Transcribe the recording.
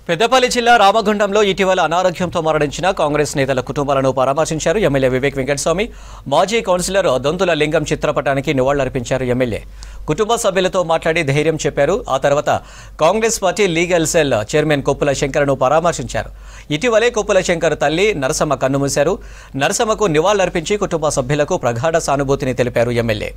పెద్దపల్లి జిల్లా రామగుండంలో ఇటీవల అనారోగ్యంతో మరణించిన కాంగ్రెస్ నేతల కుటుంబాలను పరామర్శించారు ఎమ్మెల్యే వివేక్ వెంకటస్వామి. మాజీ కౌన్సిలర్ దొంతుల లింగం చిత్రపటానికి నివాళులర్పించారు ఎమ్మెల్యే. కుటుంబ సభ్యులతో మాట్లాడి ధైర్యం చెప్పారు. ఆ తర్వాత Congress party legal cell chairman Koppula శంకర్ను పరామర్శించారు. ఇటీవలే కొప్పుల శంకర్ తల్లి నరసమ్మ కన్నుమూశారు. నరసమ్మకు నివాళులర్పించి కుటుంబ సభ్యులకు ప్రగాఢ సానుభూతిని తెలిపారు ఎమ్మెల్యే.